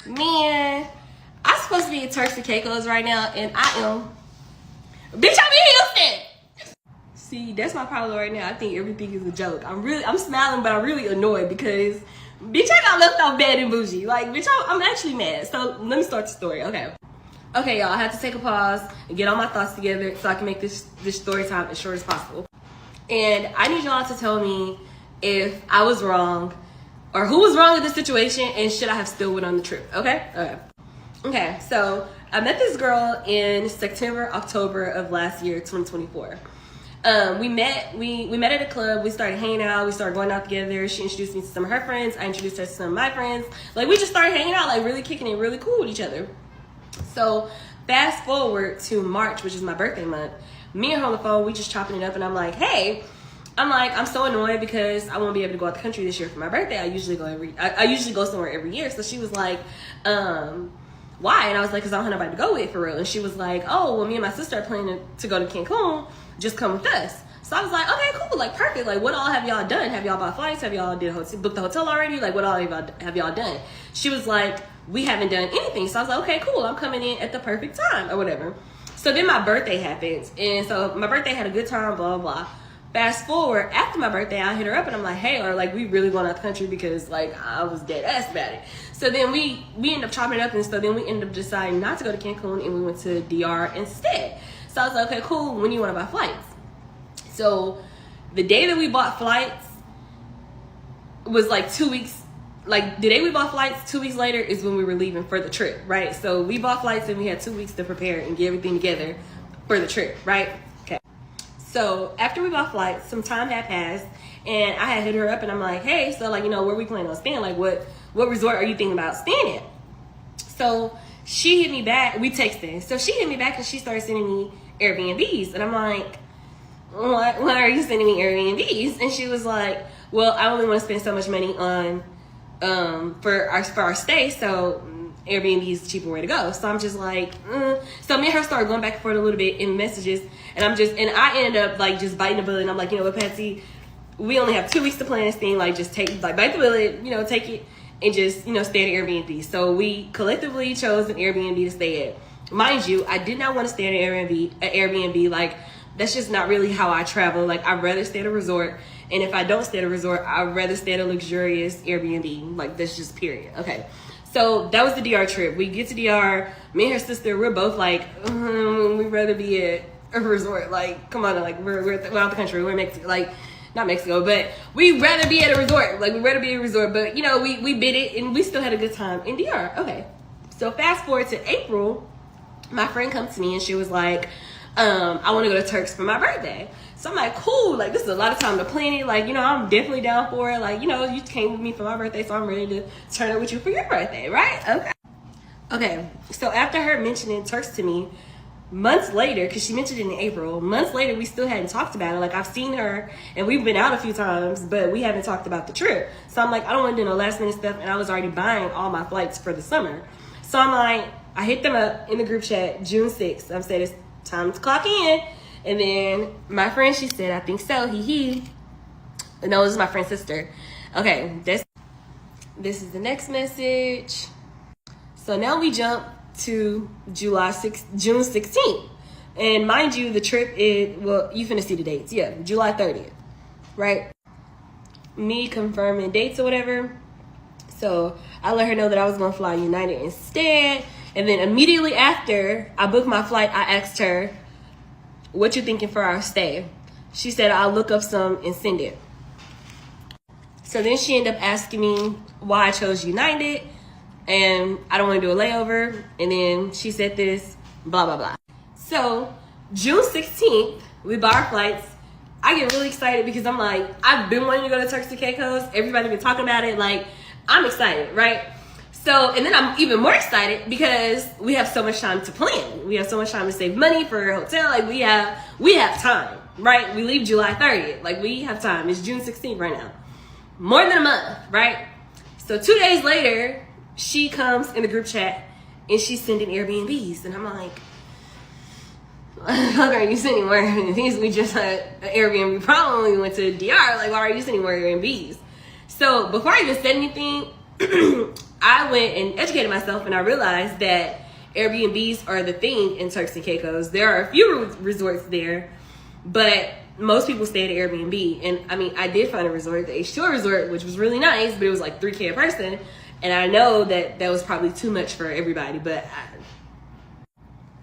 Man, I'm supposed to be in Turks and Caicos right now, and I am. Bitch, I'm in Houston! See, that's my problem right now. I think everything is a joke. I'm smiling, but I'm really annoyed because, bitch, I got left off bad and bougie. Like, bitch, I'm actually mad. So, let me start the story, okay? Okay, y'all, I have to take a pause and get all my thoughts together so I can make this story time as short as possible. And I need y'all to tell me if I was wrong or who was wrong in this situation and should I have still went on the trip, okay? Okay, so I met this girl in September, October of last year, 2024. We met at a club. We started hanging out. We started going out together. She introduced me to some of her friends. I introduced her to some of my friends. Like, we just started hanging out, like really kicking it, really cool with each other. So fast forward to March, which is my birthday month. Me and her on the phone, we just chopping it up, and I'm like, hey, I'm so annoyed because I won't be able to go out the country this year for my birthday. I usually go somewhere every year. So she was like, why? And I was like, because I don't have nobody to go with for real. And she was like, oh, well, me and my sister are planning to go to Cancun. Just come with us. So I was like, okay, cool, like perfect. Like, what all have y'all done? Have y'all bought flights? Have y'all booked the hotel already? Like, what all have y'all done? She was like, we haven't done anything. So I was like, okay, cool. I'm coming in at the perfect time or whatever. So then my birthday happens. And so my birthday had a good time, blah, blah, blah. Fast forward, after my birthday, I hit her up and I'm like, hey, or like, we really going out the country because like I was dead ass about it. So then we ended up chopping it up, and so then we ended up deciding not to go to Cancun, and we went to DR instead. So I was like, okay, cool, when do you want to buy flights? So the day that we bought flights was like 2 weeks. Like, the day we bought flights, 2 weeks later is when we were leaving for the trip, right? So we bought flights and we had 2 weeks to prepare and get everything together for the trip, right? Okay. So after we bought flights, some time had passed, and I had hit her up and I'm like, hey, so like, you know, where we planning on staying? Like, what resort are you thinking about staying at? So she hit me back. We texted. So she hit me back and she started sending me Airbnbs. And I'm like, why are you sending me Airbnbs? And she was like, well, I only want to spend so much money on for our stay, so Airbnb is the cheaper way to go. So I'm just like, So me and her started going back and forth a little bit in messages, and I ended up like just biting the bullet, and I'm like, you know what, Patsy, we only have 2 weeks to plan this thing. Like, just bite the bullet, you know, take it and just, you know, stay at Airbnb. So we collectively chose an Airbnb to stay at. Mind you, I did not want to stay at Airbnb. Like, that's just not really how I travel. Like, I'd rather stay at a resort. And if I don't stay at a resort, I'd rather stay at a luxurious Airbnb. Like, that's just period. Okay. So that was the DR trip. We get to DR. Me and her sister, we're both like, we'd rather be at a resort. Like, come on. Like, we're out the country. We're in Mexico. Like, not Mexico, but we'd rather be at a resort. Like, we'd rather be at a resort. But, you know, we bid it, and we still had a good time in DR. Okay. So fast forward to April, my friend comes to me, and she was like, I want to go to Turks for my birthday. So I'm like, cool, like, this is a lot of time to plan it. Like, you know, I'm definitely down for it. Like, you know, you came with me for my birthday, so I'm ready to turn up with you for your birthday, right? Okay, so after her mentioning Turks to me, months later, because she mentioned it in April, months later, we still hadn't talked about it. Like, I've seen her, and we've been out a few times, but we haven't talked about the trip. So I'm like, I don't want to do no last minute stuff, and I was already buying all my flights for the summer. So I'm like, I hit them up in the group chat, June 6th. I'm saying, it's time to clock in. And then my friend, she said, I think so, he. No, this is my friend's sister. Okay, this is the next message. So now we jump to June 16th. And mind you, the trip is, well, you finna see the dates. Yeah, July 30th, right? Me confirming dates or whatever. So I let her know that I was gonna fly United instead. And then immediately after I booked my flight, I asked her, what you thinking for our stay? She said, I'll look up some and send it. So then she ended up asking me why I chose United, and I don't want to do a layover. And then she said this, blah, blah, blah. So June 16th, we bought our flights. I get really excited because I'm like, I've been wanting to go to Turks and Caicos. Everybody been talking about it. Like, I'm excited, right? So, and then I'm even more excited because we have so much time to plan. We have so much time to save money for a hotel. Like, we have time, right? We leave July 30th. Like, we have time. It's June 16th right now. More than a month, right? So 2 days later, she comes in the group chat and she's sending Airbnbs. And I'm like, how are you sending more Airbnbs? We just had an Airbnb problem when we went to DR. Like, why are you sending more Airbnbs? So before I even said anything, I went and educated myself, and I realized that Airbnbs are the thing in Turks and Caicos. There are a few resorts there, but most people stay at Airbnb. And I mean, I did find a resort, the H2O resort, which was really nice, but it was like $3K a person. And I know that that was probably too much for everybody, but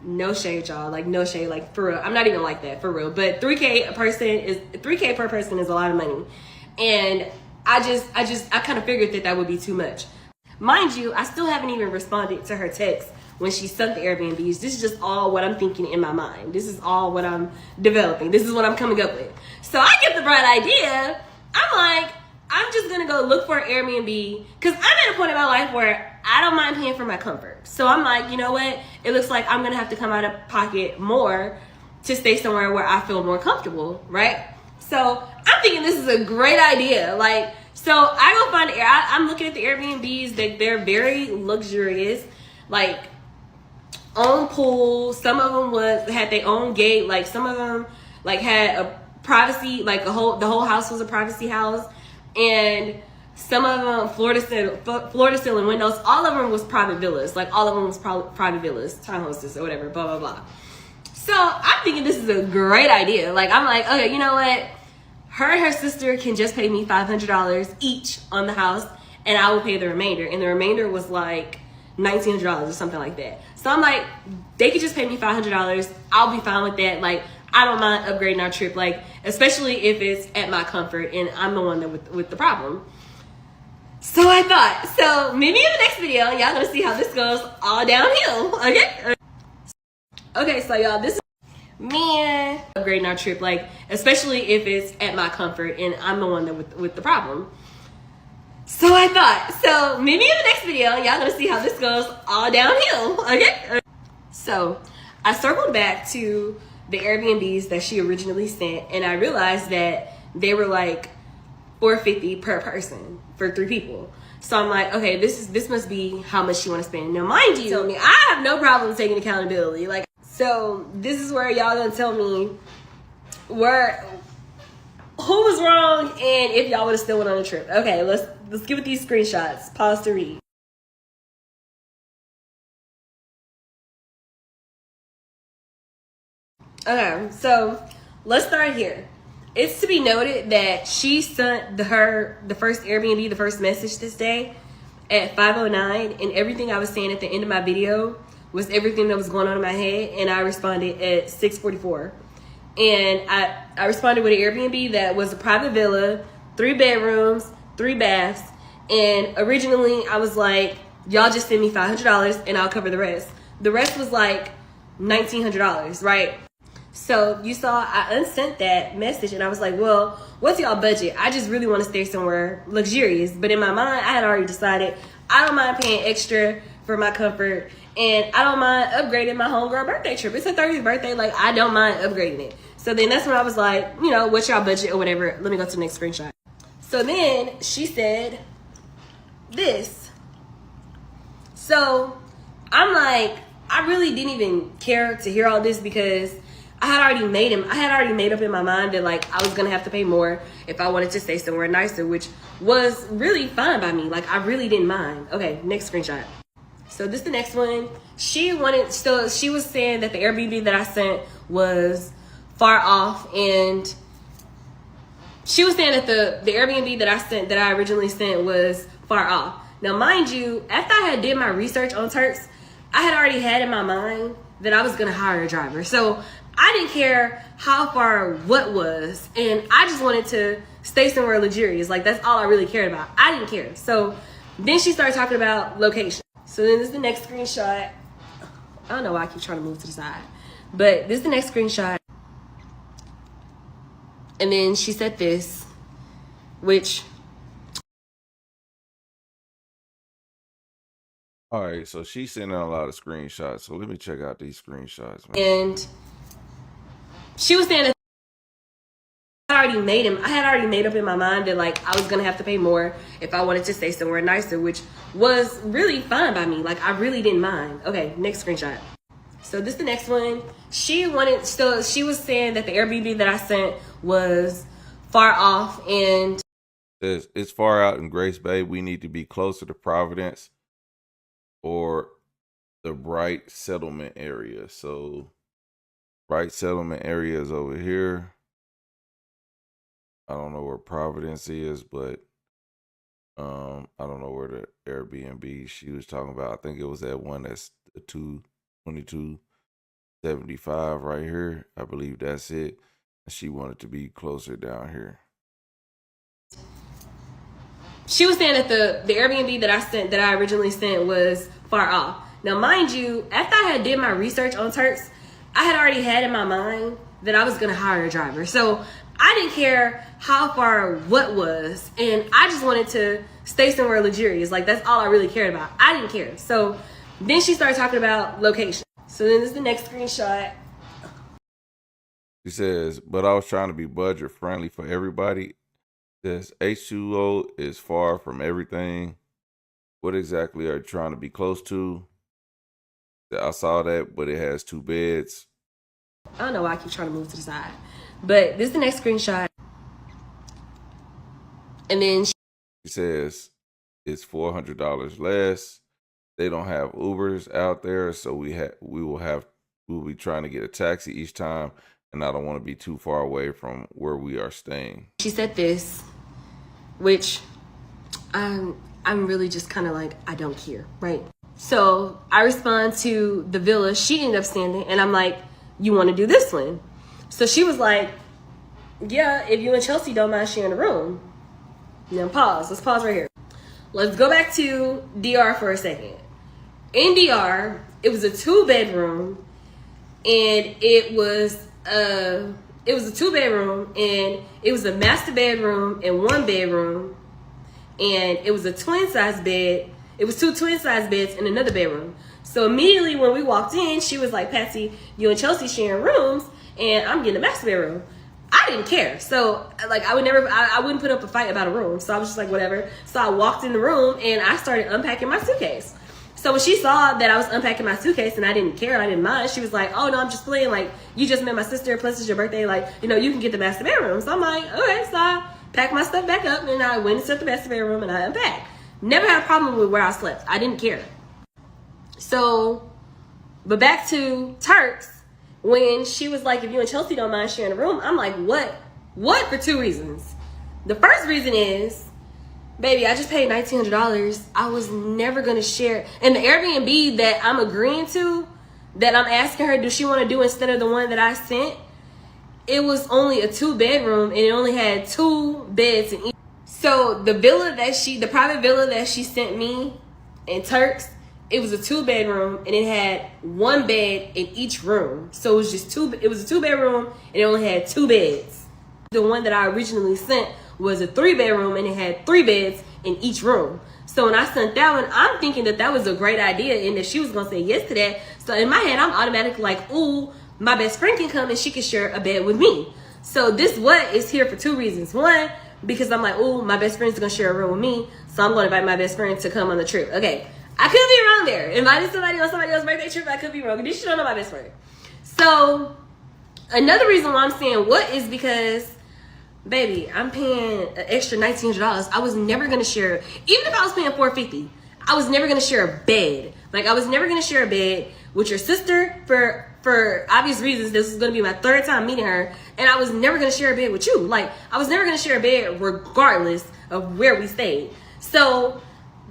no shade, y'all. Like, no shade, like, for real. I'm not even like that, for real. But 3K per person is a lot of money. And I kind of figured that would be too much. Mind you, I still haven't even responded to her text when she sent the Airbnbs. This is just all what I'm thinking in my mind. This is all what I'm developing. This is what I'm coming up with. So I get the bright idea. I'm like, I'm just gonna go look for an Airbnb, because I'm at a point in my life where I don't mind paying for my comfort. So I'm like, you know what? It looks like I'm gonna have to come out of pocket more to stay somewhere where I feel more comfortable, right? So I'm thinking this is a great idea. Like, so I go find I'm looking at the Airbnbs that they're very luxurious, like own pool. Some of them had their own gate. Like some of them like had a privacy, like the whole house was a privacy house. And some of them, floor to ceiling windows, all of them was private villas. Like all of them was private villas, townhouses or whatever, blah, blah, blah. So I'm thinking this is a great idea. Like, I'm like, okay, you know what? Her and her sister can just pay me $500 each on the house, and I will pay the remainder. And the remainder was like $1,900 or something like that. So I'm like, they could just pay me $500. I'll be fine with that. Like, I don't mind upgrading our trip, like, especially if it's at my comfort and I'm the one that with the problem. So I thought, so maybe in the next video, y'all gonna see how this goes all downhill, okay? Okay, so y'all, this is me upgrading our trip, like, especially if it's at my comfort and I'm the one that with the problem. So I thought, so maybe in the next video, y'all gonna see how this goes all downhill, okay? So I circled back to the Airbnbs that she originally sent, and I realized that they were like $450 per person for 3 people. So I'm like, okay, this must be how much you want to spend. Now, mind you, tell me, I have no problem taking accountability. Like, so this is where y'all gonna tell me who was wrong and if y'all would have still went on a trip. Okay, let's give it these screenshots. Pause to read. Okay, so let's start here. It's to be noted that she sent the first Airbnb, the first message this day at 5:09, and everything I was saying at the end of my video was everything that was going on in my head, and I responded at 6:44. And I responded with an Airbnb that was a private villa, 3 bedrooms, 3 baths, and originally I was like, y'all just send me $500 and I'll cover the rest. The rest was like $1,900, right? So you saw I unsent that message, and I was like, well, what's y'all budget? I just really want to stay somewhere luxurious. But in my mind, I had already decided I don't mind paying extra for my comfort, and I don't mind upgrading my homegirl birthday trip. It's her 30th birthday. Like, I don't mind upgrading it. So then that's when I was like, you know, what's y'all budget or whatever. Let me go to the next screenshot. So then she said this. So I'm like, I really didn't even care to hear all this, because I had already made up in my mind that like I was gonna have to pay more if I wanted to stay somewhere nicer, which was really fine by me. Like, I really didn't mind. Okay, next screenshot. So this is the next one. She was saying that the Airbnb that I sent was far off, and she was saying that the Airbnb that I originally sent was far off. Now, mind you, after I had did my research on Turks, I had already had in my mind that I was gonna hire a driver. So I didn't care how far what was, and I just wanted to stay somewhere luxurious. Like, that's all I really cared about. I didn't care. So then she started talking about location. So then this is the next screenshot. I don't know why I keep trying to move to the side, but this is the next screenshot. And then she said this, which... All right, so she's sending a lot of screenshots. So let me check out these screenshots, man. And she was saying that I had already made up in my mind that like I was gonna have to pay more if I wanted to stay somewhere nicer, which was really fine by me. Like, I really didn't mind. Okay, next screenshot. So this is the next one. She was saying that the Airbnb that I sent was far off, and Says it's far out in Grace Bay. We need to be closer to Providence or the Bright Settlement area. So Bright Settlement area is over here. I don't know where Providence is, but I don't know where the Airbnb she was talking about. I think it was that one that's the 2275 right here. I believe that's it. She wanted to be closer down here. She was saying that the Airbnb that I originally sent was far off. Now, mind you, after I had did my research on Turks, I had already had in my mind that I was gonna hire a driver. So I didn't care how far what was, and I just wanted to stay somewhere luxurious. Like, that's all I really cared about. I didn't care. So then she started talking about location. So then this is the next screenshot. She says, but I was trying to be budget friendly for everybody. This H2O is far from everything. What exactly are you trying to be close to? I saw that, but it has 2 beds. I don't know why I keep trying to move to the side. But this is the next screenshot. And then she says it's $400 less. They don't have Ubers out there, so we'll be trying to get a taxi each time, and I don't want to be too far away from where we are staying. She said this, which I'm really just kind of like, I don't care, right? So I respond to the villa she ended up standing, and I'm like, you want to do this one? So she was like, yeah, if you and Chelsea don't mind sharing a room. Now pause. Let's pause right here. Let's go back to DR for a second. In DR, it was a 2-bedroom, and it was a 2-bedroom, and it was a master bedroom and 1 bedroom, and it was a twin size bed. It was 2 twin size beds in another bedroom. So immediately when we walked in, she was like, Patsy, you and Chelsea sharing rooms, and I'm getting a master bedroom. I didn't care. So like I wouldn't put up a fight about a room. So I was just like, whatever. So I walked in the room and I started unpacking my suitcase. So when she saw that I was unpacking my suitcase and I didn't care, I didn't mind, she was like, oh no, I'm just playing. Like, you just met my sister, plus it's your birthday. Like, you know, you can get the master bedroom. So I'm like, okay. So I packed my stuff back up and I went into the master bedroom and I unpacked. Never had a problem with where I slept. I didn't care. So, but back to Turks. When she was like, if you and Chelsea don't mind sharing a room, I'm like, what? What? For 2 reasons. The first reason is, baby, I just paid $1,900. I was never going to share. And the Airbnb that I'm agreeing to, that I'm asking her, does she want to do instead of the one that I sent? It was only a 2-bedroom and it only had 2 beds in each. So the private villa that she sent me in Turks, it was a 2-bedroom and it had 1 bed in each room. So it was just it was a 2-bedroom and it only had 2 beds. The one that I originally sent was a 3-bedroom and it had 3 beds in each room. So when I sent that one, I'm thinking that was a great idea and that she was going to say yes to that. So in my head, I'm automatically like, ooh, my best friend can come and she can share a bed with me. So this what is here for 2 reasons. One, because I'm like, ooh, my best friend's going to share a room with me. So I'm going to invite my best friend to come on the trip. Okay. I could be wrong there. Inviting somebody on somebody else's birthday trip, I could be wrong. And she don't know my best friend. So another reason why I'm saying what is because, baby, I'm paying an extra $1,900. I was never gonna share, even if I was paying $450, I was never gonna share a bed. Like, I was never gonna share a bed with your sister for obvious reasons. This is gonna be my 3rd time meeting her, and I was never gonna share a bed with you. Like, I was never gonna share a bed regardless of where we stayed. So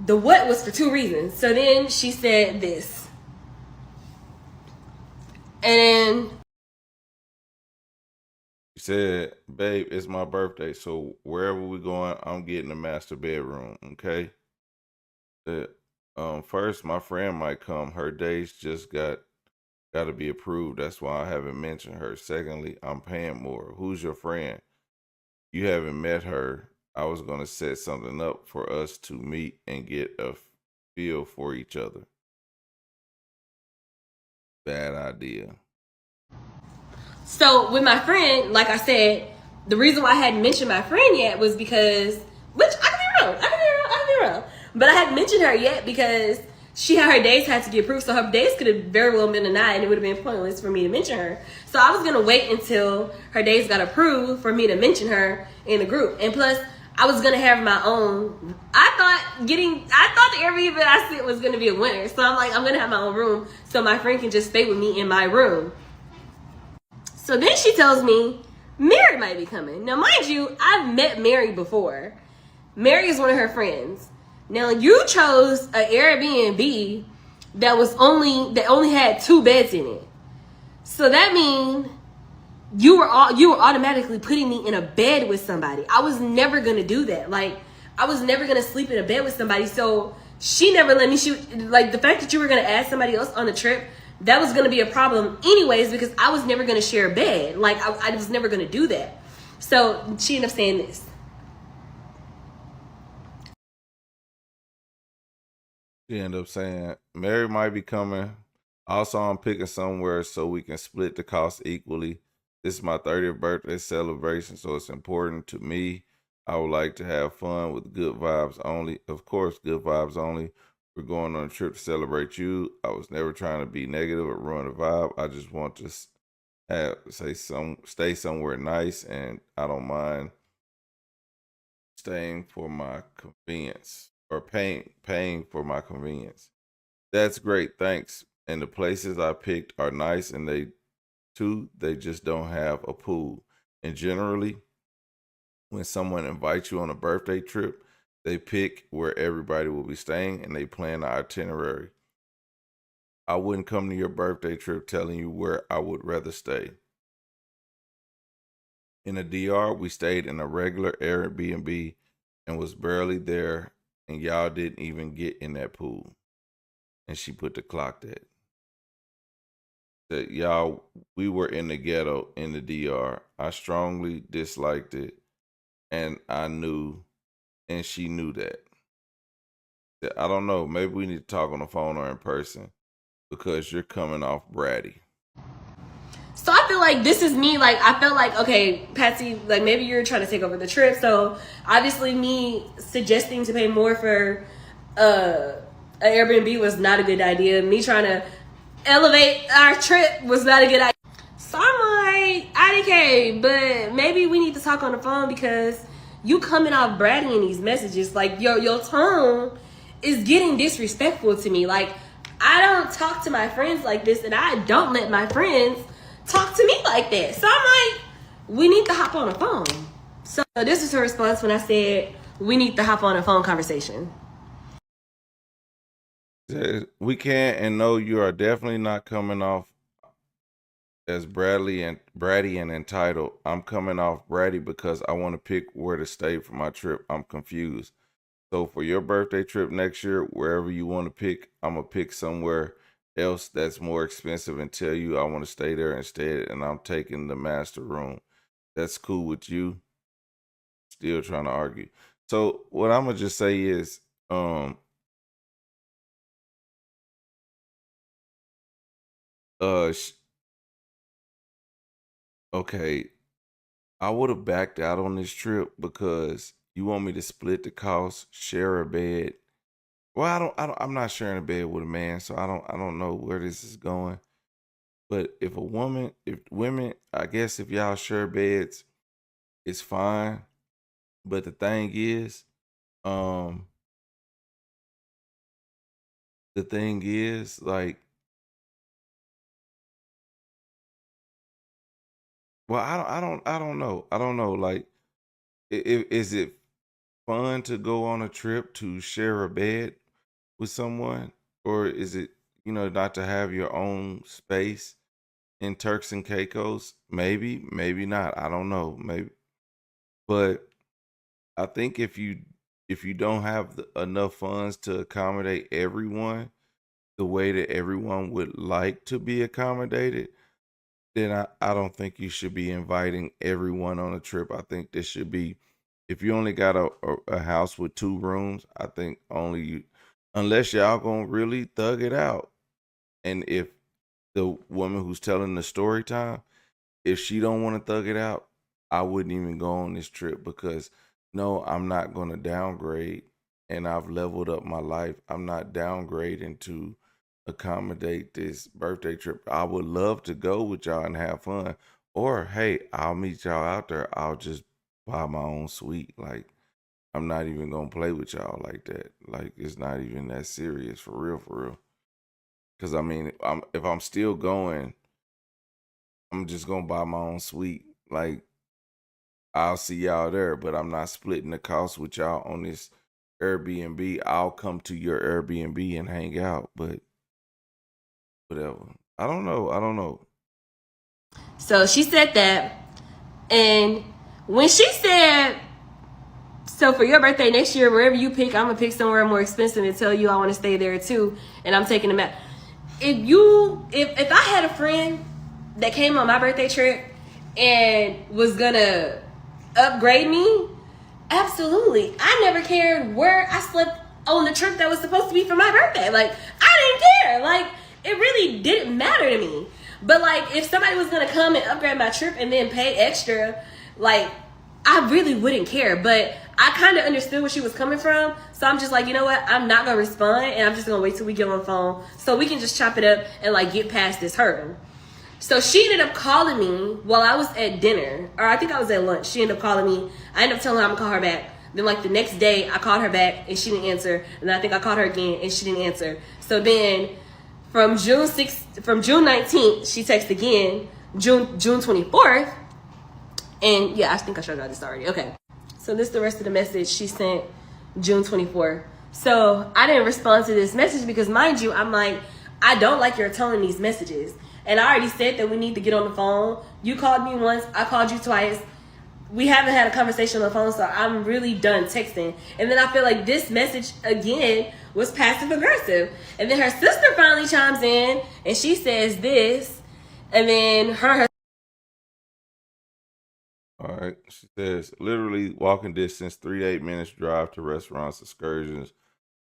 the what was for 2 reasons. So then she said this. And then she said, babe, it's my birthday, so wherever we're going, I'm getting a master bedroom, okay? First, my friend might come. Her dates just got to be approved. That's why I haven't mentioned her. Secondly, I'm paying more. Who's your friend? You haven't met her. I was going to set something up for us to meet and get a feel for each other. Bad idea. So with my friend, like I said, the reason why I hadn't mentioned my friend yet was because, which I could be wrong. But I hadn't mentioned her yet because her dates had to be approved. So her dates could have very well been denied and it would have been pointless for me to mention her. So I was going to wait until her dates got approved for me to mention her in the group. And plus, I was gonna have my own. I thought the Airbnb I sit was gonna be a winner. So I'm like, I'm gonna have my own room so my friend can just stay with me in my room. So then she tells me Mary might be coming. Now, mind you, I've met Mary before. Mary is one of her friends. Now, you chose an Airbnb that only had 2 beds in it. So that means you were automatically putting me in a bed with somebody. I was never gonna do that. Like, I was never gonna sleep in a bed with somebody. So she never let me shoot. Like, the fact that you were gonna add somebody else on the trip, that was gonna be a problem anyways, because I was never gonna share a bed. Like, I was never gonna do that. So she ended up saying this. She ended up saying, Mary might be coming. Also, I'm picking somewhere so we can split the cost equally. This is my 30th birthday celebration, so it's important to me. I would like to have fun with good vibes only. Of course, good vibes only. We're going on a trip to celebrate you. I was never trying to be negative or ruin the vibe. I just want to stay somewhere nice, and I don't mind staying for my convenience or paying for my convenience. That's great, thanks. And the places I picked are nice, and they just don't have a pool. And generally, when someone invites you on a birthday trip, they pick where everybody will be staying and they plan the itinerary. I wouldn't come to your birthday trip telling you where I would rather stay. In the DR, we stayed in a regular Airbnb and was barely there, and y'all didn't even get in that pool. And she put the clock that y'all, we were in the ghetto in the DR. I strongly disliked it, and she knew that. I don't know, maybe we need to talk on the phone or in person because you're coming off bratty. So I feel like this is me. Like, I felt like, okay, Patsy, like, maybe you're trying to take over the trip. So obviously me suggesting to pay more for an Airbnb was not a good idea. Me trying to elevate our trip was not a good idea. So I'm like, IDK, but maybe we need to talk on the phone because you coming off bratty in these messages. Like, your tone is getting disrespectful to me. Like, I don't talk to my friends like this, and I don't let my friends talk to me like that. So I'm like, we need to hop on a phone. So this is her response when I said we need to hop on a phone conversation. We can, and no, you are definitely not coming off as bratty and entitled. I'm coming off bratty because I want to pick where to stay for my trip. I'm confused. So for your birthday trip next year, wherever you want to pick, I'm gonna pick somewhere else that's more expensive and tell you I want to stay there instead, and I'm taking the master room. That's cool with you? Still trying to argue. So what I'm gonna just say is, uh, sh- okay, I would have backed out on this trip because you want me to split the cost, share a bed. Well, I'm not sharing a bed with a man, so I don't know where this is going. But if women, I guess if y'all share beds, it's fine. But the thing is, um, like, well, I don't know. I don't know. Like, is it fun to go on a trip to share a bed with someone, or is it, not to have your own space in Turks and Caicos? Maybe, maybe not. I don't know. Maybe, but I think if you don't have enough funds to accommodate everyone the way that everyone would like to be accommodated, then I don't think you should be inviting everyone on a trip. I think this should be, if you only got a house with 2 rooms, I think only you, unless y'all gonna really thug it out. And if the woman who's telling the story time, if she don't want to thug it out, I wouldn't even go on this trip because no, I'm not going to downgrade, and I've leveled up my life. I'm not downgrading to accommodate this birthday trip. I would love to go with y'all and have fun. Or hey, I'll meet y'all out there. I'll just buy my own suite. Like, I'm not even gonna play with y'all like that. Like, it's not even that serious, for real, for real. Because I mean, if I'm still going, I'm just gonna buy my own suite. Like, I'll see y'all there, but I'm not splitting the cost with y'all on this Airbnb. I'll come to your Airbnb and hang out, but whatever. I don't know. I don't know. So she said that. And when she said, so for your birthday next year, wherever you pick, I'm going to pick somewhere more expensive and tell you I want to stay there too. And I'm taking them out. If I had a friend that came on my birthday trip and was going to upgrade me, absolutely. I never cared where I slept on the trip that was supposed to be for my birthday. Like, I didn't care. Like, it really didn't matter to me. But like, if somebody was gonna come and upgrade my trip and then pay extra, like, I really wouldn't care. But I kind of understood where she was coming from. So I'm just like, you know what? I'm not gonna respond, and I'm just gonna wait till we get on the phone so we can just chop it up and like get past this hurdle. So she ended up calling me while I was at dinner, or I think I was at lunch. She ended up calling me. I ended up telling her I'm gonna call her back. Then like the next day, I called her back and she didn't answer. And then I think I called her again and she didn't answer. So then from June 19th, she texted again, June 24th. And yeah, I think I showed y'all this already. Okay. So this is the rest of the message she sent June 24th. So I didn't respond to this message because, mind you, I'm like, I don't like your tone in these messages. And I already said that we need to get on the phone. You called me once, I called you twice. We haven't had a conversation on the phone, so I'm really done texting. And then I feel like this message, again, was passive aggressive. And then her sister finally chimes in, and she says this. And then her All right. She says, literally walking distance, 3 to 8 minutes drive to restaurants, excursions,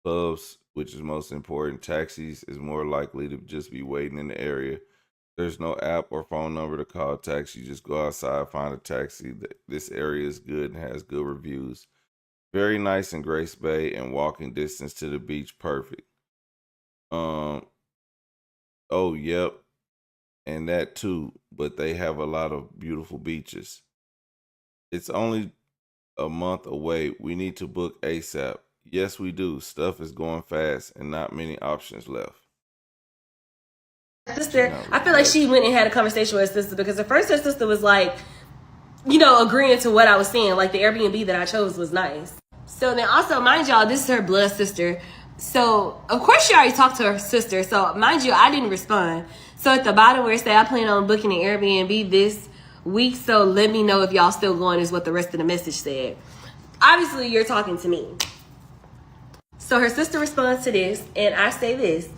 clubs, which is most important. Taxis is more likely to just be waiting in the area. There's no app or phone number to call a taxi. Just go outside, find a taxi. This area is good and has good reviews. Very nice in Grace Bay, and walking distance to the beach, perfect. Oh, yep. And that too, but they have a lot of beautiful beaches. It's only a month away. We need to book ASAP. Yes, we do. Stuff is going fast and not many options left. sister, I feel like she went and had a conversation with her sister, because at first her sister was like, you know, agreeing to what I was saying. Like, the Airbnb that I chose was nice. So then also, mind y'all, this is her blood sister. So, of course, she already talked to her sister. So, mind you, I didn't respond. So, at the bottom where it said, I plan on booking an Airbnb this week, so let me know if y'all still going, is what the rest of the message said. Obviously, you're talking to me. So, her sister responds to this, and I say this.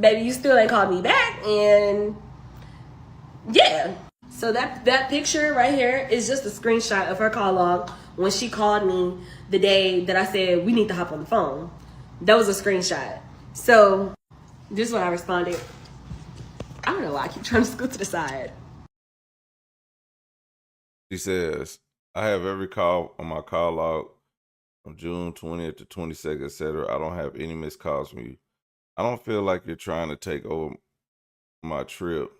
Baby, you still ain't called me back, and yeah. So that picture right here is just a screenshot of her call log when she called me the day that I said we need to hop on the phone. That was a screenshot. So this is what I responded. I don't know why I keep trying to scoot to the side. She says, I have every call on my call log from June 20th to 22nd, etc. I don't have any missed calls from you. I don't feel like you're trying to take over my trip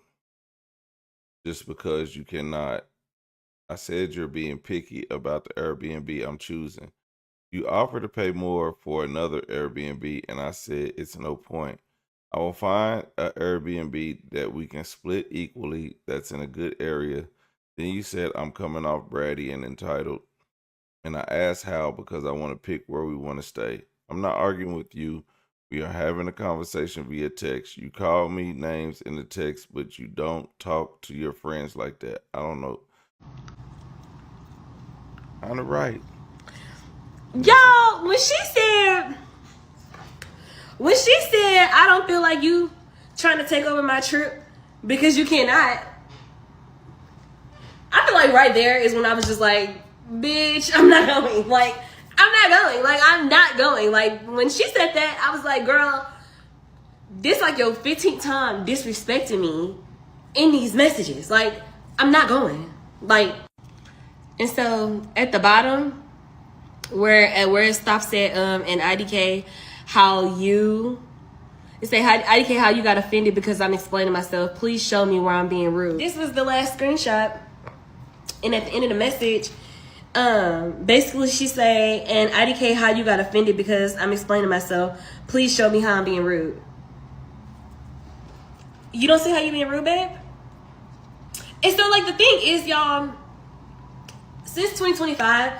just because you cannot. I said you're being picky about the Airbnb I'm choosing. You offer to pay more for another Airbnb, and I said it's no point. I will find an Airbnb that we can split equally that's in a good area. Then you said I'm coming off bratty and entitled, and I asked how because I want to pick where we want to stay. I'm not arguing with you. We are having a conversation via text. You call me names in the text, but you don't talk to your friends like that. I don't know. Kind of right. Y'all, when she said, I don't feel like you trying to take over my trip because you cannot, I feel like right there is when I was just like, bitch, I'm not going. Like, I'm not going. Like, I'm not going. Like, when she said that, I was like, girl, this like your 15th time disrespecting me in these messages. Like, I'm not going. Like, and so at the bottom, where it stops at in IDK, IDK, how you got offended because I'm explaining myself. Please show me where I'm being rude. This was the last screenshot. And at the end of the message, Basically she say, and IDK, how you got offended because I'm explaining myself. Please show me how I'm being rude. You don't see how you being rude, babe? And so, like, the thing is, y'all, since 2025,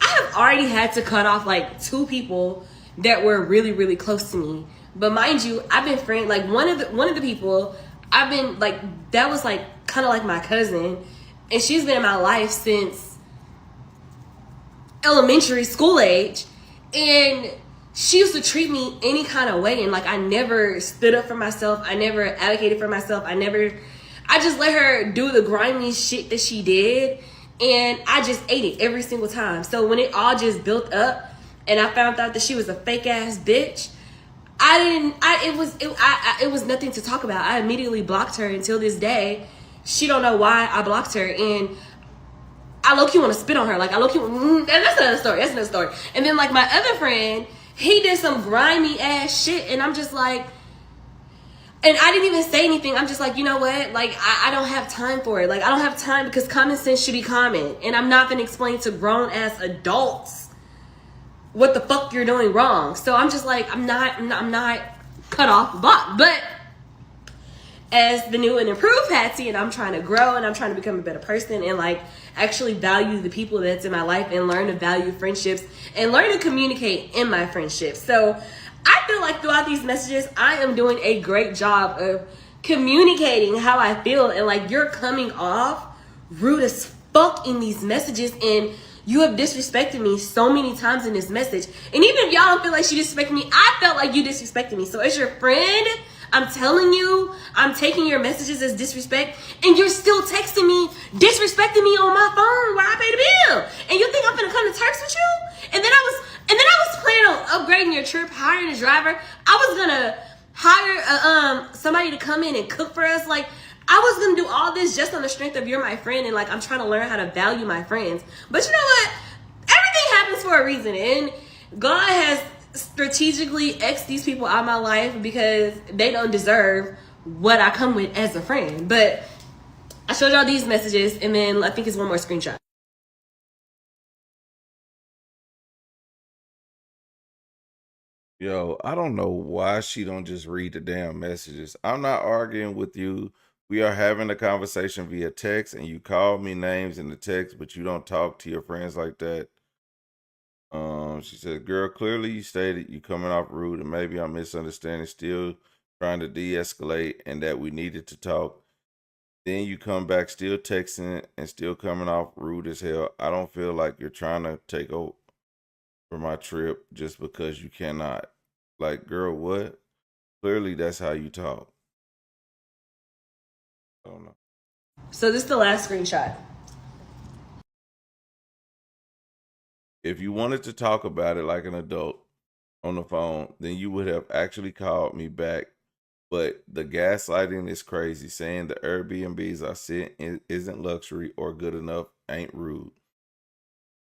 I have already had to cut off like 2 people that were really, really close to me. But mind you, I've been friend like one of the people I've been like, that was like kind of like my cousin, and she's been in my life since elementary school age, and she used to treat me any kind of way, and like I never stood up for myself, I never advocated for myself, I just let her do the grimy shit that she did, and I just ate it every single time. So when it all just built up and I found out that she was a fake ass bitch, it was nothing to talk about. I immediately blocked her. Until this day, she don't know why I blocked her, and I low-key want to spit on her. Like, I low-key, that's another story. And then, like, my other friend, he did some grimy ass shit, and I'm just like, and I didn't even say anything. I'm just like, you know what? Like, I don't have time for it. Like, I don't have time because common sense should be common. And I'm not going to explain to grown-ass adults what the fuck you're doing wrong. So I'm just like, I'm not cut off block. But as the new and improved Patsy, and I'm trying to grow and I'm trying to become a better person and like actually value the people that's in my life and learn to value friendships and learn to communicate in my friendships. So I feel like throughout these messages, I am doing a great job of communicating how I feel, and like, you're coming off rude as fuck in these messages, and you have disrespected me so many times in this message. And even if y'all don't feel like she disrespected me, I felt like you disrespected me. So as your friend, I'm telling you, I'm taking your messages as disrespect, and you're still texting me, disrespecting me on my phone while I pay the bill. And you think I'm gonna come to Turks with you? And then I was planning on upgrading your trip, hiring a driver. I was gonna hire somebody to come in and cook for us. Like, I was gonna do all this just on the strength of you're my friend, and like, I'm trying to learn how to value my friends. But you know what? Everything happens for a reason, and God has strategically X these people out of my life because they don't deserve what I come with as a friend. But I showed y'all these messages, and then I think it's one more screenshot. Yo, I don't know why she don't just read the damn messages. I'm not arguing with you. We are having a conversation via text, and you call me names in the text, but you don't talk to your friends like that. She said, girl, clearly you stated you coming off rude, and maybe I'm misunderstanding, still trying to de-escalate, and that we needed to talk. Then you come back still texting and still coming off rude as hell. I don't feel like you're trying to take over my trip just because you cannot. Like, girl, what? Clearly that's how you talk. I don't know. So this is the last screenshot. If you wanted to talk about it like an adult on the phone, then you would have actually called me back. But the gaslighting is crazy. Saying the Airbnbs I sent isn't luxury or good enough ain't rude.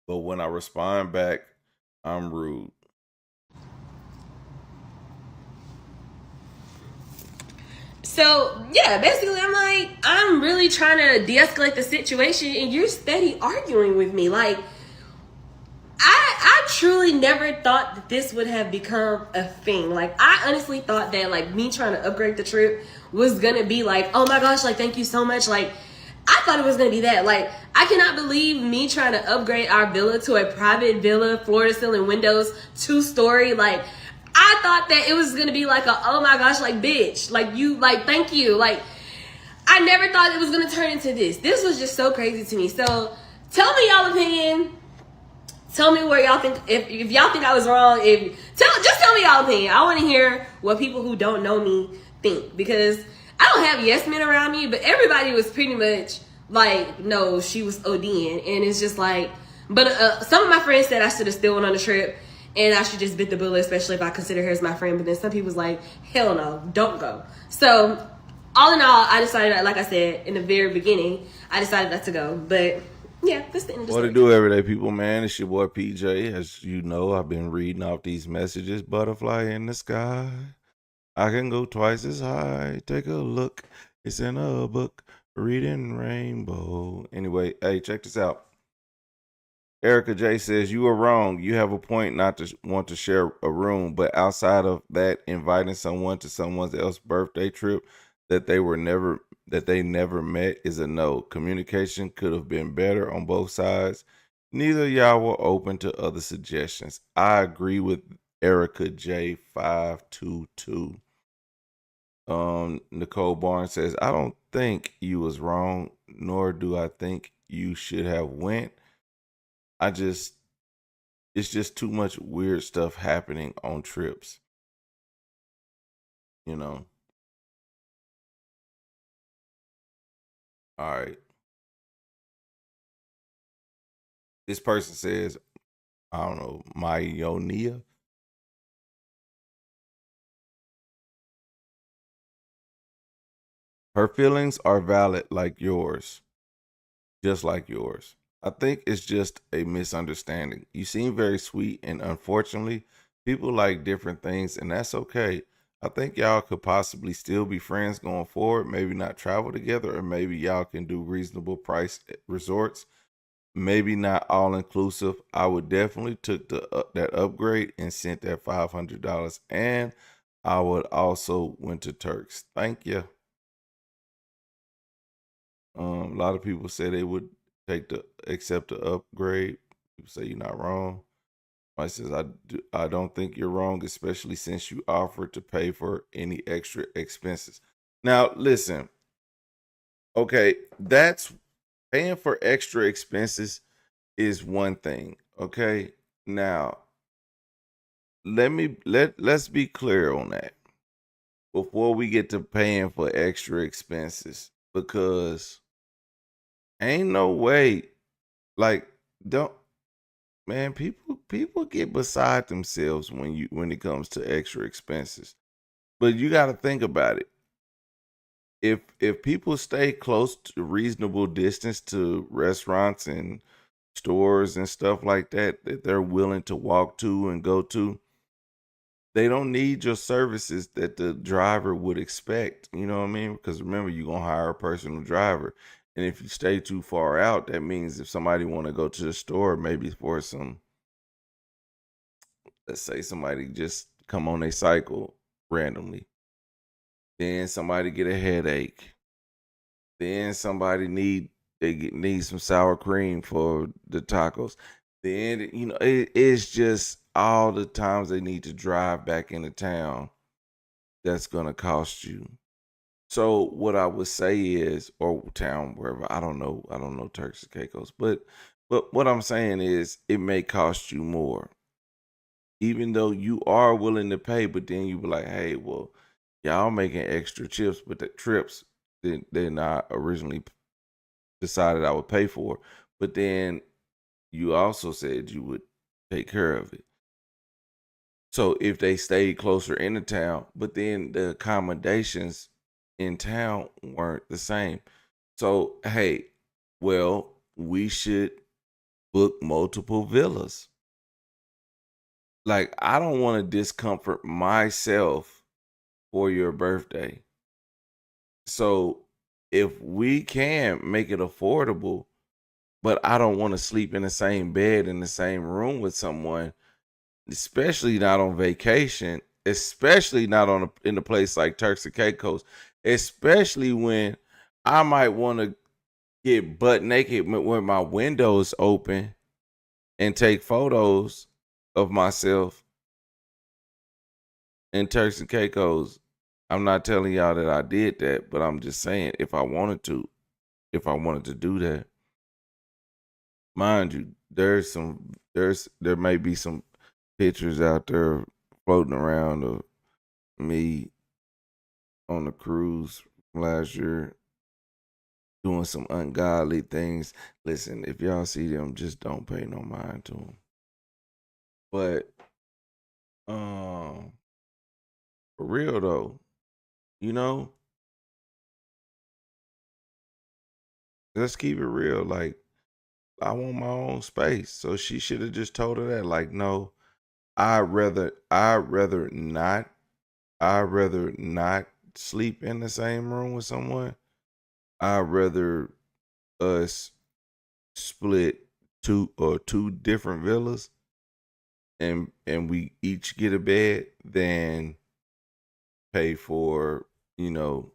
But when I respond back, I'm rude. So yeah, basically I'm really trying to de-escalate the situation, and you're steady arguing with me. Like, I truly never thought that this would have become a thing. Like, I honestly thought that like me trying to upgrade the trip was gonna be like, oh my gosh, like, thank you so much. Like, I thought it was gonna be that. Like, I cannot believe me trying to upgrade our villa to a private villa, floor to ceiling windows, 2-story. Like, I thought that it was gonna be like a, oh my gosh, like, bitch, like, you, like, thank you. Like, I never thought it was gonna turn into this. This was just so crazy to me. So tell me y'all opinion. Tell me where y'all think, if y'all think I was wrong, just tell me y'all opinion. I want to hear what people who don't know me think, because I don't have yes men around me, but everybody was pretty much like, no, she was ODing, and it's just like, but some of my friends said I should have still went on the trip, and I should just bit the bullet, especially if I consider her as my friend. But then some people was like, hell no, don't go. So all in all, I decided, like I said in the very beginning, I decided not to go. But yeah, that's the end of the story. What to do, everyday people, man? It's your boy PJ. As you know, I've been reading off these messages. Butterfly in the sky. I can go twice as high. Take a look. It's in a book. Reading rainbow. Anyway, hey, check this out. Erica J says, you are wrong. You have a point not to want to share a room, but outside of that, inviting someone to someone else's birthday trip that they never met is a no. Communication could have been better on both sides. Neither of y'all were open to other suggestions. I agree with Erica J 522. Nicole Barnes says, I don't think you was wrong, nor do I think you should have went. It's just too much weird stuff happening on trips, you know. All right. This person says, I don't know, Myonia. Her feelings are valid like yours, just like yours. I think it's just a misunderstanding. You seem very sweet, and unfortunately, people like different things, and that's okay. I think y'all could possibly still be friends going forward, maybe not travel together, or maybe y'all can do reasonable price resorts. Maybe not all inclusive. I would definitely took that upgrade and sent that $500, and I would also went to Turks. Thank you. A lot of people say they would accept the upgrade. People say you're not wrong. I says I don't think you're wrong, especially since you offered to pay for any extra expenses. Now listen, okay, that's paying for extra expenses is one thing. Okay, now let's be clear on that before we get to paying for extra expenses, because ain't no way, like, don't, man, people get beside themselves when it comes to extra expenses. But you got to think about it. If people stay close to reasonable distance to restaurants and stores and stuff like that they're willing to walk to and go to, they don't need your services that the driver would expect. You know what I mean? Because remember, you're gonna hire a personal driver, and if you stay too far out, that means if somebody want to go to the store, maybe for some, let's say somebody just come on a cycle randomly, then somebody get a headache, then somebody need some sour cream for the tacos, then it's just all the times they need to drive back into town that's gonna cost you. So what I would say is, or town, wherever, I don't know Turks and Caicos, but what I'm saying is it may cost you more, even though you are willing to pay. But then you be like, hey, well, y'all making extra trips, but the trips then I originally decided I would pay for. But then you also said you would take care of it. So if they stayed closer into town, but then the accommodations in town weren't the same. So, hey, well, we should book multiple villas. Like, I don't want to discomfort myself for your birthday. So, if we can make it affordable, but I don't want to sleep in the same bed in the same room with someone, especially not on vacation, especially not in a place like Turks and Caicos, especially when I might want to get butt naked when my windows open and take photos of myself in Turks and Caicos. I'm not telling y'all that I did that, but I'm just saying if I wanted to do that, mind you, there may be some pictures out there floating around of me on the cruise last year doing some ungodly things. Listen, if y'all see them, just don't pay no mind to them. But for real though, you know, let's keep it real. Like, I want my own space. So she should have just told her that. Like, no, I'd rather not sleep in the same room with someone. I'd rather us split two different villas and we each get a bed than pay for, to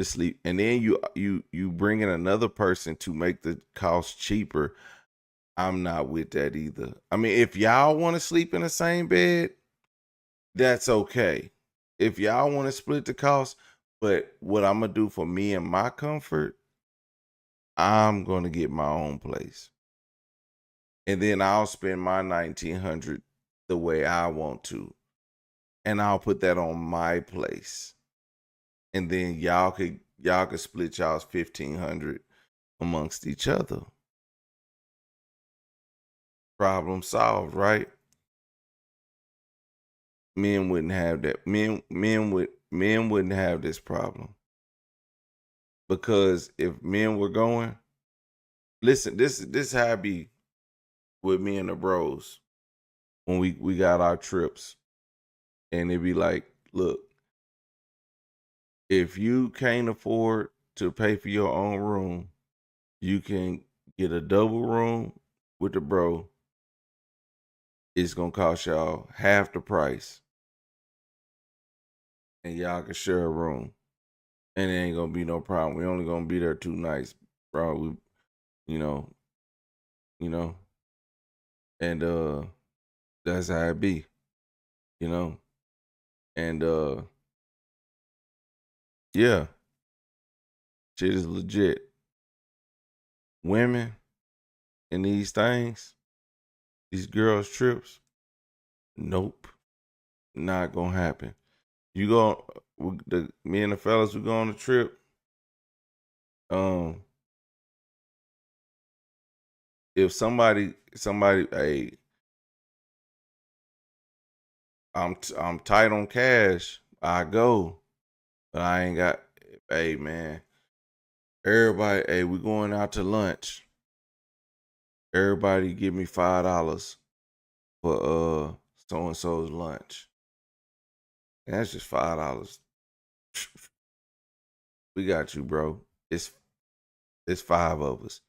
sleep. And then you bring in another person to make the cost cheaper. I'm not with that either. I mean, if y'all want to sleep in the same bed, that's okay. If y'all want to split the cost, but what I'm gonna do for me and my comfort, I'm gonna get my own place. And then I'll spend my 1900 the way I want to. And I'll put that on my place. And then y'all could split y'all's 1500 amongst each other. Problem solved, right? Men wouldn't have that. Men wouldn't have this problem. Because if men were going, listen, this how I be with me and the bros when we got our trips. And it'd be like, look, if you can't afford to pay for your own room, you can get a double room with the bro. It's gonna cost y'all half the price. And y'all can share a room. And it ain't gonna be no problem. We only gonna be there 2 nights, bro. We, you know, you know, and that's how it be, you know. And yeah, shit is legit. Women in these things, these girls' trips, nope, not gonna happen. You go, me and the fellas, we go on a trip. If somebody, hey, I'm tight on cash, I go, but I ain't got. Hey man, everybody, hey, we going out to lunch. Everybody give me $5 for so and so's lunch. And that's just $5. We got you, bro. It's 5 of us.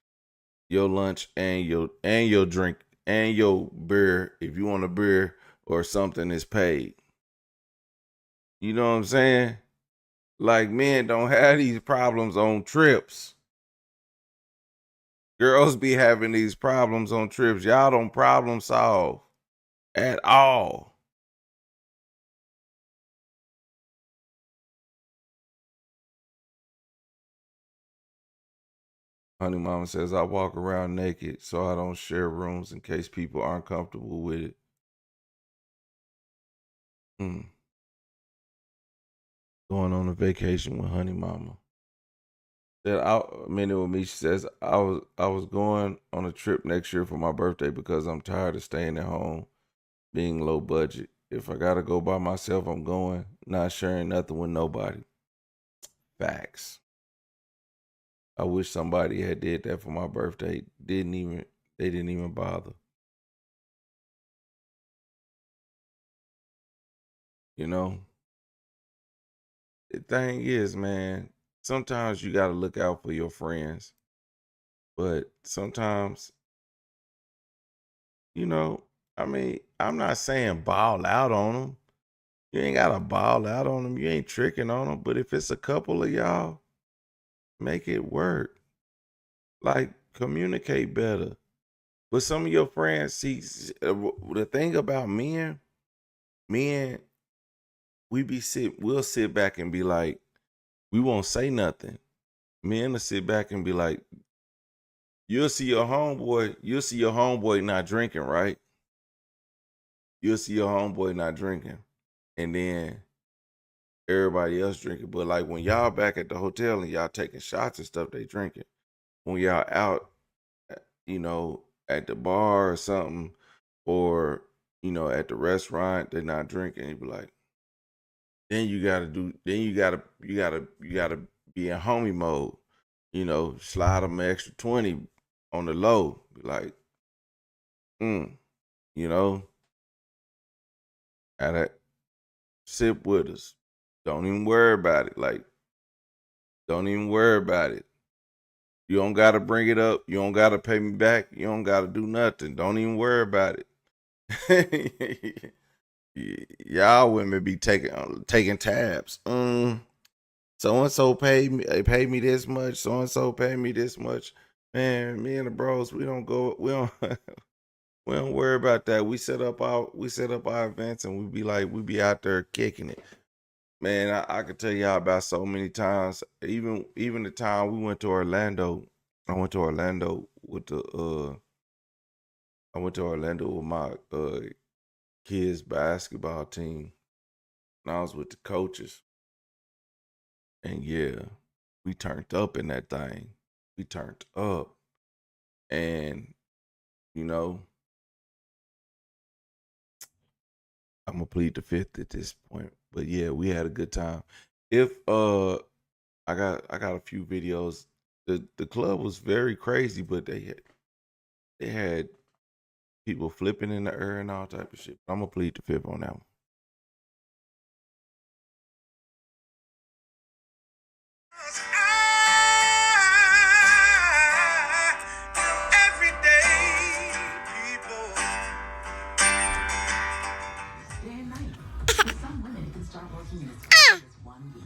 Your lunch and your drink and your beer, if you want a beer or something, is paid. You know what I'm saying? Like, men don't have these problems on trips. Girls be having these problems on trips. Y'all don't problem solve at all. Honey Mama says, I walk around naked so I don't share rooms in case people aren't comfortable with it. Going on a vacation with Honey Mama. That a minute with me, she says, I was going on a trip next year for my birthday because I'm tired of staying at home, being low budget. If I gotta go by myself, I'm going, not sharing nothing with nobody. Facts. I wish somebody had did that for my birthday. They didn't even bother. You know? The thing is, man, sometimes you gotta look out for your friends. But sometimes, I mean, I'm not saying ball out on them. You ain't got to ball out on them. You ain't tricking on them. But if it's a couple of y'all, make it work. Like, communicate better. But some of your friends, see, the thing about men, we'll sit back and be like, we won't say nothing. Men will sit back and be like, you'll see your homeboy not drinking, right? You'll see your homeboy not drinking. And then everybody else drinking. But like when y'all back at the hotel and y'all taking shots and stuff, they drinking. When y'all out, at the bar or something, or at the restaurant, they're not drinking. You be like, then you gotta be in homie mode. Slide them an extra 20 on the low. Be like, you know, gotta sip with us. Don't even worry about it. Like, don't even worry about it. You don't gotta bring it up. You don't gotta pay me back. You don't gotta do nothing. Don't even worry about it. Y'all women be taking tabs. So and so paid me. They paid me this much. So and so paid me this much. Man, me and the bros, we don't we don't worry about that. We set up our events and we be out there kicking it. Man, I could tell y'all about so many times. Even the time we went to Orlando. I went to Orlando with my kids basketball team. And I was with the coaches. And yeah, we turned up in that thing. We turned up. And, you know, I'm gonna plead the fifth at this point. But yeah, we had a good time. If I got a few videos. The club was very crazy, but they had people flipping in the air and all type of shit. I'm gonna plead the fifth on that one. Day and night. For some women, it can start working in as fast as 1 week.